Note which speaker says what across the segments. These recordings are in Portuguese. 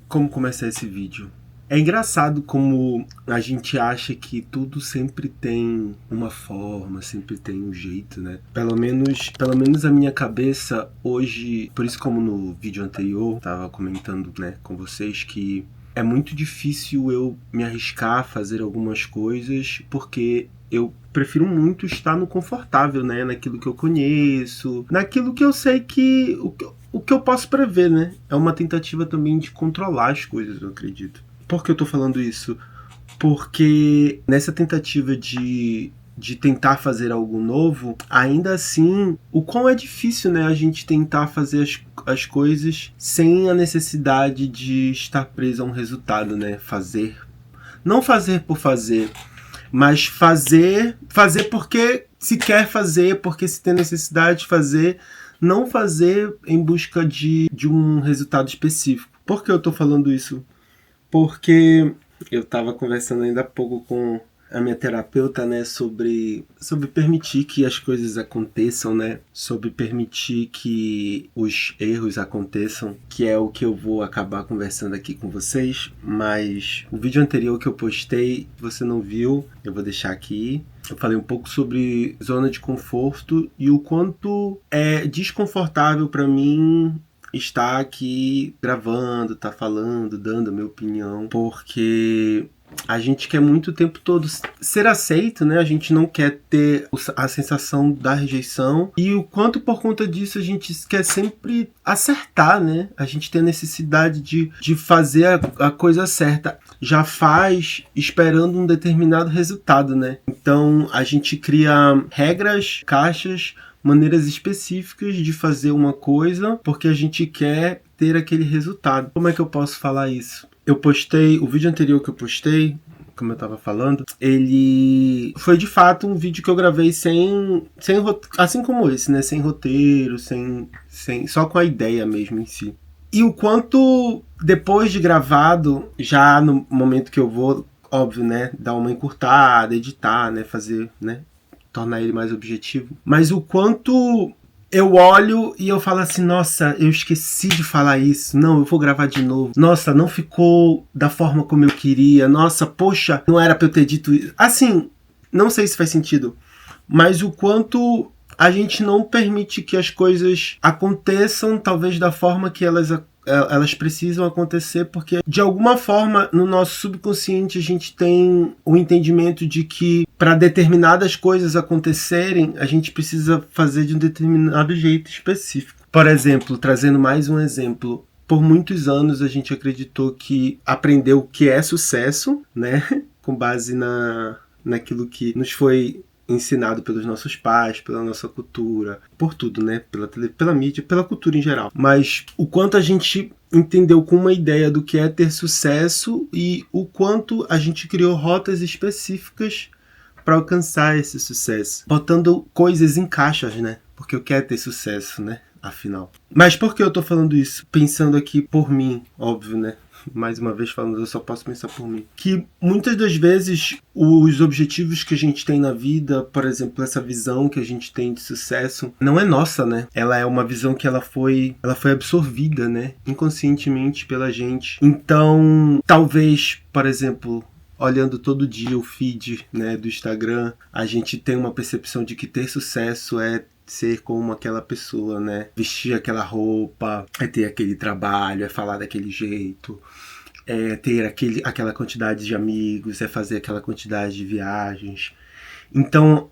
Speaker 1: como começar esse vídeo. É engraçado como a gente acha que tudo sempre tem uma forma, sempre tem um jeito, né? Pelo menos a minha cabeça hoje, por isso como no vídeo anterior, tava comentando, né, com vocês que é muito difícil eu me arriscar a fazer algumas coisas porque eu prefiro muito estar no confortável, né? Naquilo que eu conheço, naquilo que eu sei que o que eu posso prever, né? É uma tentativa também de controlar as coisas, eu acredito. Por que eu tô falando isso? Porque nessa tentativa de tentar fazer algo novo, ainda assim, o quão é difícil, né, a gente tentar fazer as coisas sem a necessidade de estar preso a um resultado, né? Não fazer por fazer, mas fazer porque se quer fazer, porque se tem necessidade de fazer, não fazer em busca de um resultado específico. Por que eu tô falando isso? Porque eu estava conversando ainda há pouco com a minha terapeuta, né, sobre permitir que as coisas aconteçam, né, sobre permitir que os erros aconteçam, que é o que eu vou acabar conversando aqui com vocês, mas o vídeo anterior que eu postei, você não viu, eu vou deixar aqui. Eu falei um pouco sobre zona de conforto e o quanto é desconfortável para mim estar aqui gravando, tá falando, dando a minha opinião, porque a gente quer muito o tempo todo ser aceito, né? A gente não quer ter a sensação da rejeição e o quanto por conta disso a gente quer sempre acertar, né? A gente tem a necessidade de fazer a coisa certa. Já faz esperando um determinado resultado, né? Então a gente cria regras, caixas, maneiras específicas de fazer uma coisa porque a gente quer ter aquele resultado. Como é que eu posso falar isso? Eu postei, o vídeo anterior que eu postei, como eu estava falando, ele foi de fato um vídeo que eu gravei sem assim como esse, né? Sem roteiro, sem só com a ideia mesmo em si. E o quanto depois de gravado, já no momento que eu vou, óbvio, né, dar uma encurtada, editar, né, fazer, né, tornar ele mais objetivo. Mas o quanto eu olho e eu falo assim, nossa, eu esqueci de falar isso, não, eu vou gravar de novo. Nossa, não ficou da forma como eu queria. Nossa, poxa, não era pra eu ter dito isso. Assim, não sei se faz sentido, mas o quanto a gente não permite que as coisas aconteçam, talvez da forma que elas precisam acontecer, porque de alguma forma no nosso subconsciente a gente tem o entendimento de que para determinadas coisas acontecerem a gente precisa fazer de um determinado jeito específico. Por exemplo, trazendo mais um exemplo, por muitos anos a gente acreditou que aprendeu o que é sucesso, né, com base naquilo que nos foi ensinado pelos nossos pais, pela nossa cultura, por tudo, né? Pela mídia, pela cultura em geral. Mas o quanto a gente entendeu com uma ideia do que é ter sucesso e o quanto a gente criou rotas específicas para alcançar esse sucesso, botando coisas em caixas, né? Porque eu quero ter sucesso, né? Afinal. Mas por que eu tô falando isso? Pensando aqui por mim, óbvio, né? Mais uma vez falando, eu só posso pensar por mim. Que muitas das vezes os objetivos que a gente tem na vida, por exemplo, essa visão que a gente tem de sucesso, não é nossa, né? Ela é uma visão que ela foi absorvida, né? Inconscientemente pela gente. Então, talvez, por exemplo, olhando todo dia o feed, né, do Instagram, a gente tem uma percepção de que ter sucesso é ser como aquela pessoa, né? Vestir aquela roupa, é ter aquele trabalho, é falar daquele jeito, é ter aquela quantidade de amigos, é fazer aquela quantidade de viagens. Então,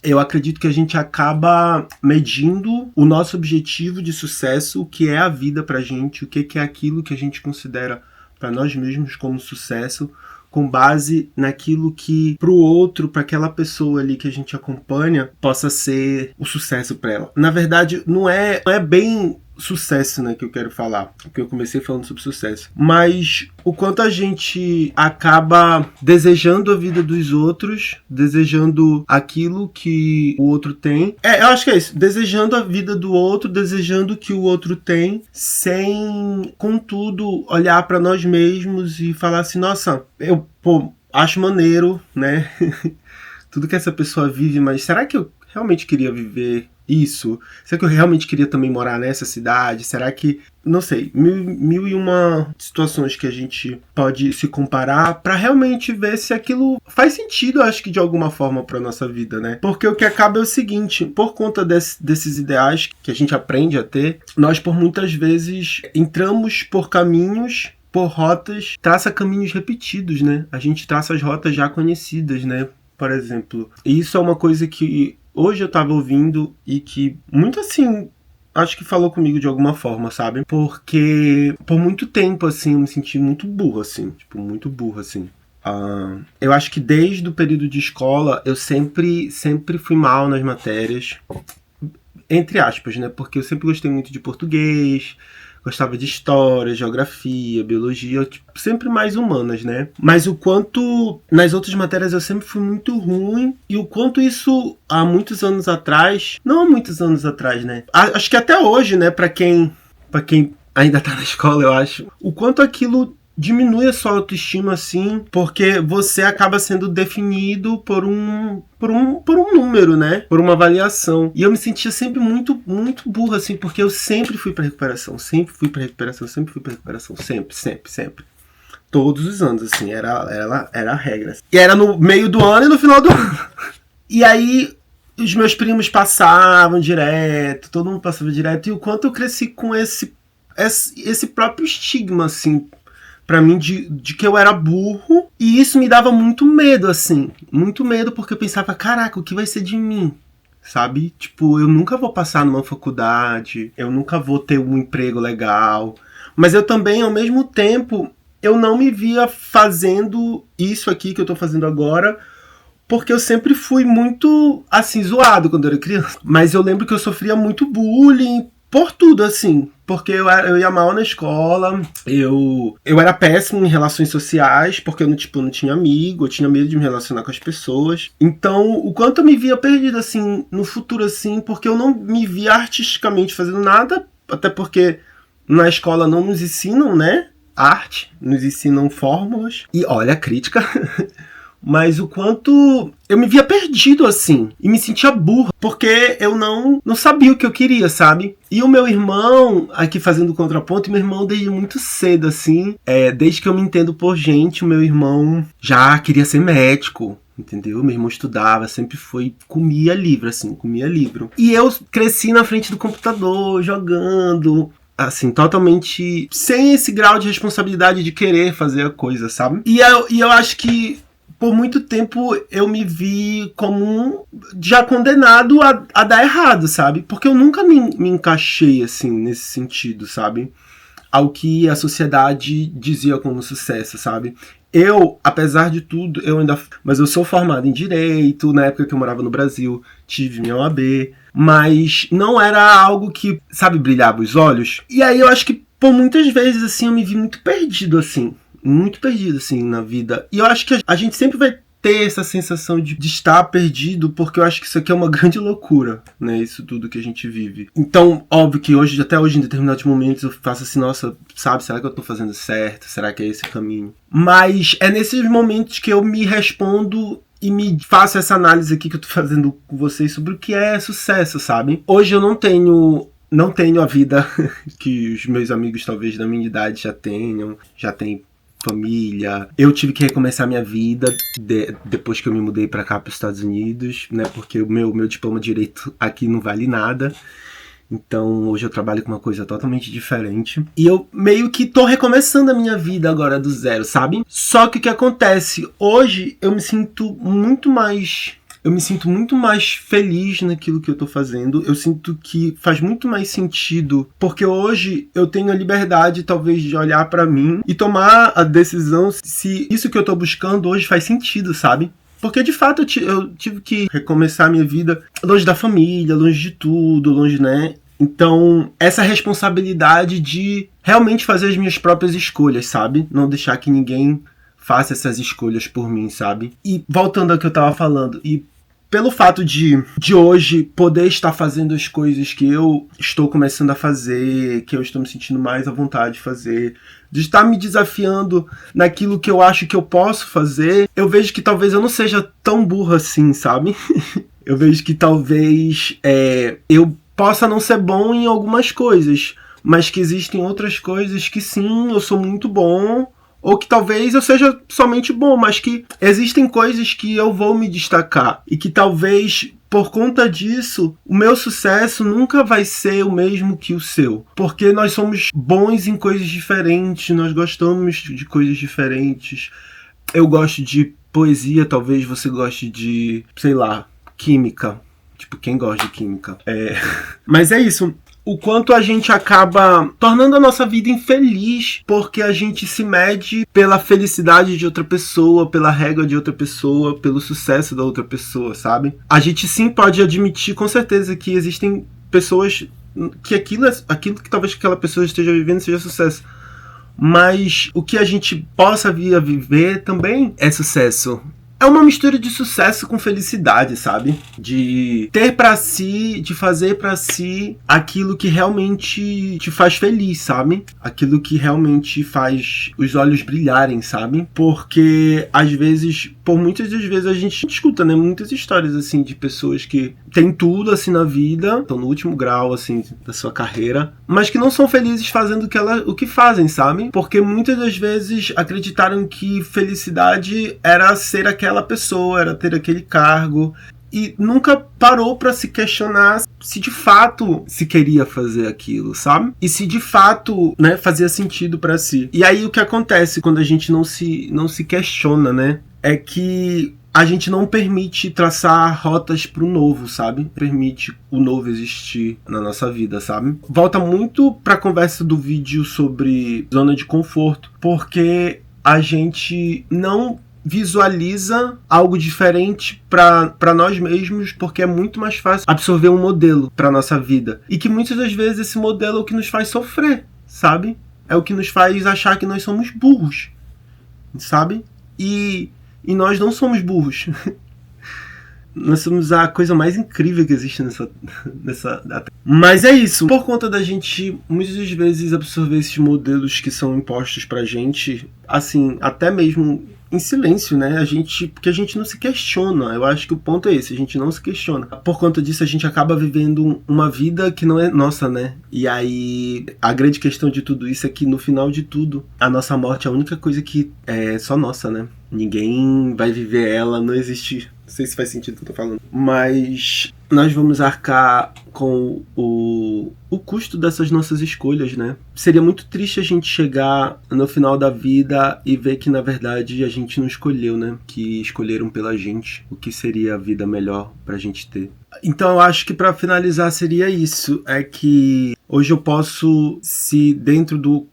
Speaker 1: eu acredito que a gente acaba medindo o nosso objetivo de sucesso, o que é a vida pra gente, o que é aquilo que a gente considera para nós mesmos como sucesso, com base naquilo que pro outro, para aquela pessoa ali que a gente acompanha, possa ser o sucesso para ela. Na verdade, não é bem sucesso, né, que eu quero falar, porque eu comecei falando sobre sucesso, mas o quanto a gente acaba desejando a vida dos outros, desejando aquilo que o outro tem. Eu acho que é isso, desejando a vida do outro, desejando o que o outro tem, sem, contudo, olhar para nós mesmos e falar assim, nossa, eu, acho maneiro, né, tudo que essa pessoa vive, mas será que eu realmente queria viver isso? Será que eu realmente queria também morar nessa cidade? Será que... Não sei, mil e uma situações que a gente pode se comparar pra realmente ver se aquilo faz sentido, acho que de alguma forma pra nossa vida, né? Porque o que acaba é o seguinte, por conta desses ideais que a gente aprende a ter, nós por muitas vezes entramos por caminhos, por rotas, traça caminhos repetidos, né? A gente traça as rotas já conhecidas, né? Por exemplo. E isso é uma coisa que hoje eu tava ouvindo e que muito assim... acho que falou comigo de alguma forma, sabe? Porque por muito tempo, assim, eu me senti muito burro, assim. Tipo, muito burro, assim. Eu acho que desde o período de escola, eu sempre fui mal nas matérias. Entre aspas, né? Porque eu sempre gostei muito de português, gostava de história, geografia, biologia, tipo, sempre mais humanas, né? Mas o quanto nas outras matérias eu sempre fui muito ruim e o quanto isso há muitos anos atrás, não há muitos anos atrás, né? Acho que até hoje, né, pra quem ainda tá na escola, eu acho, o quanto aquilo diminui a sua autoestima, assim, porque você acaba sendo definido por um número, né? Por uma avaliação. E eu me sentia sempre muito, muito burra, assim, porque eu sempre fui pra recuperação, sempre. Todos os anos, assim, era a regra. E era no meio do ano e no final do ano. E aí, os meus primos passavam direto, todo mundo passava direto, e o quanto eu cresci com esse próprio estigma, assim, pra mim, de que eu era burro, e isso me dava muito medo, assim, muito medo, porque eu pensava, caraca, o que vai ser de mim? Sabe? Tipo, eu nunca vou passar numa faculdade, eu nunca vou ter um emprego legal, mas eu também, ao mesmo tempo, eu não me via fazendo isso aqui que eu tô fazendo agora, porque eu sempre fui muito, assim, zoado quando eu era criança. Mas eu lembro que eu sofria muito bullying por tudo, assim. Porque eu ia mal na escola, eu era péssimo em relações sociais, porque eu não tinha amigo, eu tinha medo de me relacionar com as pessoas. Então, o quanto eu me via perdido, assim, no futuro, assim, porque eu não me via artisticamente fazendo nada, até porque na escola não nos ensinam, né? Arte, nos ensinam fórmulas. E olha a crítica... Mas o quanto eu me via perdido, assim, e me sentia burra, porque eu não sabia o que eu queria, sabe? E o meu irmão, aqui fazendo contraponto, meu irmão desde muito cedo, assim, desde que eu me entendo por gente, o meu irmão já queria ser médico, entendeu? Meu irmão estudava, sempre comia livro, assim, comia livro. E eu cresci na frente do computador, jogando... assim, totalmente sem esse grau de responsabilidade de querer fazer a coisa, sabe? E eu acho que por muito tempo eu me vi como já condenado a dar errado, sabe? Porque eu nunca me encaixei, assim, nesse sentido, sabe? Ao que a sociedade dizia como sucesso, sabe? Eu, apesar de tudo, mas eu sou formado em Direito, na época que eu morava no Brasil, tive minha OAB, mas não era algo que, sabe, brilhava os olhos. E aí eu acho que por muitas vezes, assim, eu me vi muito perdido, assim, na vida. E eu acho que a gente sempre vai ter essa sensação de estar perdido, porque eu acho que isso aqui é uma grande loucura, né? Isso tudo que a gente vive. Então, óbvio que até hoje, em determinados momentos, eu faço assim, nossa, sabe, será que eu tô fazendo certo? Será que é esse o caminho? Mas é nesses momentos que eu me respondo e me faço essa análise aqui que eu tô fazendo com vocês sobre o que é sucesso, sabe? Hoje eu não tenho a vida que os meus amigos, talvez, da minha idade já têm família. Eu tive que recomeçar minha vida depois que eu me mudei pra cá, para os Estados Unidos, né? Porque o meu diploma de direito aqui não vale nada. Então hoje eu trabalho com uma coisa totalmente diferente. E eu meio que tô recomeçando a minha vida agora do zero, sabe? Só que o que acontece? Hoje eu me sinto muito mais feliz naquilo que eu tô fazendo. Eu sinto que faz muito mais sentido, porque hoje eu tenho a liberdade, talvez, de olhar pra mim e tomar a decisão se isso que eu tô buscando hoje faz sentido, sabe? Porque, de fato, eu tive que recomeçar a minha vida longe da família, longe de tudo, longe, né? Então, essa responsabilidade de realmente fazer as minhas próprias escolhas, sabe? Não deixar que ninguém faça essas escolhas por mim, sabe? E voltando ao que eu tava falando, e pelo fato de hoje poder estar fazendo as coisas que eu estou começando a fazer, que eu estou me sentindo mais à vontade de fazer, de estar me desafiando naquilo que eu acho que eu posso fazer, eu vejo que talvez eu não seja tão burra assim, sabe? Eu vejo que talvez eu possa não ser bom em algumas coisas, mas que existem outras coisas que sim, eu sou muito bom, ou que talvez eu seja somente bom, mas que existem coisas que eu vou me destacar e que talvez por conta disso o meu sucesso nunca vai ser o mesmo que o seu, porque nós somos bons em coisas diferentes, nós gostamos de coisas diferentes. Eu gosto de poesia, talvez você goste de, sei lá, química. Tipo, quem gosta de química? Mas é isso. O quanto a gente acaba tornando a nossa vida infeliz porque a gente se mede pela felicidade de outra pessoa, pela régua de outra pessoa, pelo sucesso da outra pessoa, sabe? A gente sim pode admitir com certeza que existem pessoas que aquilo que talvez aquela pessoa esteja vivendo seja sucesso. Mas o que a gente possa vir a viver também é sucesso. É uma mistura de sucesso com felicidade, sabe? De ter pra si, de fazer pra si aquilo que realmente te faz feliz, sabe? Aquilo que realmente faz os olhos brilharem, sabe? Porque às vezes, por muitas das vezes a gente escuta, né? Muitas histórias assim de pessoas que têm tudo assim na vida, estão no último grau assim da sua carreira, mas que não são felizes fazendo o que fazem, sabe? Porque muitas das vezes acreditaram que felicidade era ser aquela pessoa, era ter aquele cargo e nunca parou para se questionar se de fato se queria fazer aquilo, sabe? E se de fato, né, fazia sentido para si. E aí o que acontece quando a gente não se questiona, né? É que a gente não permite traçar rotas pro novo, sabe? Permite o novo existir na nossa vida, sabe? Volta muito pra conversa do vídeo sobre zona de conforto, porque a gente não visualiza algo diferente para nós mesmos, porque é muito mais fácil absorver um modelo para nossa vida. E que muitas das vezes esse modelo é o que nos faz sofrer, sabe? É o que nos faz achar que nós somos burros, sabe? E nós não somos burros. Nós somos a coisa mais incrível que existe nessa data. Mas é isso. Por conta da gente, muitas das vezes, absorver esses modelos que são impostos pra gente, assim, até mesmo em silêncio, né? Porque a gente não se questiona. Eu acho que o ponto é esse, a gente não se questiona. Por conta disso, a gente acaba vivendo uma vida que não é nossa, né? E aí, a grande questão de tudo isso é que, no final de tudo, a nossa morte é a única coisa que é só nossa, né? Ninguém vai viver ela, não existe. Não sei se faz sentido o que eu tô falando. Mas nós vamos arcar com o custo dessas nossas escolhas, né? Seria muito triste a gente chegar no final da vida e ver que, na verdade, a gente não escolheu, né? Que escolheram pela gente o que seria a vida melhor pra gente ter. Então eu acho que pra finalizar seria isso. É que hoje eu posso, se dentro do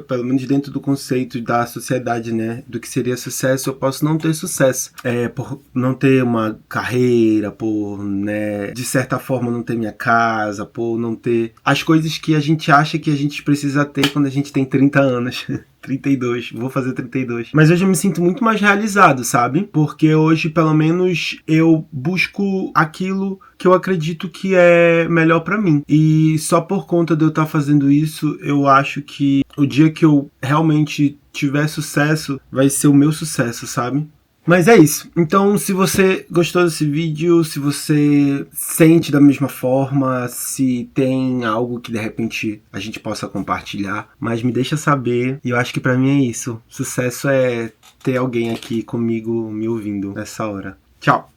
Speaker 1: pelo menos dentro do conceito da sociedade, né, do que seria sucesso, eu posso não ter sucesso, por não ter uma carreira, por, né, de certa forma não ter minha casa, por não ter as coisas que a gente acha que a gente precisa ter quando a gente tem 30 anos. 32, vou fazer 32. Mas hoje eu me sinto muito mais realizado, sabe? Porque hoje, pelo menos, eu busco aquilo que eu acredito que é melhor pra mim. E só por conta de eu estar fazendo isso, eu acho que o dia que eu realmente tiver sucesso, vai ser o meu sucesso, sabe? Mas é isso. Então, se você gostou desse vídeo, se você sente da mesma forma, se tem algo que de repente a gente possa compartilhar, mas me deixa saber. E eu acho que pra mim é isso. Sucesso é ter alguém aqui comigo me ouvindo nessa hora. Tchau!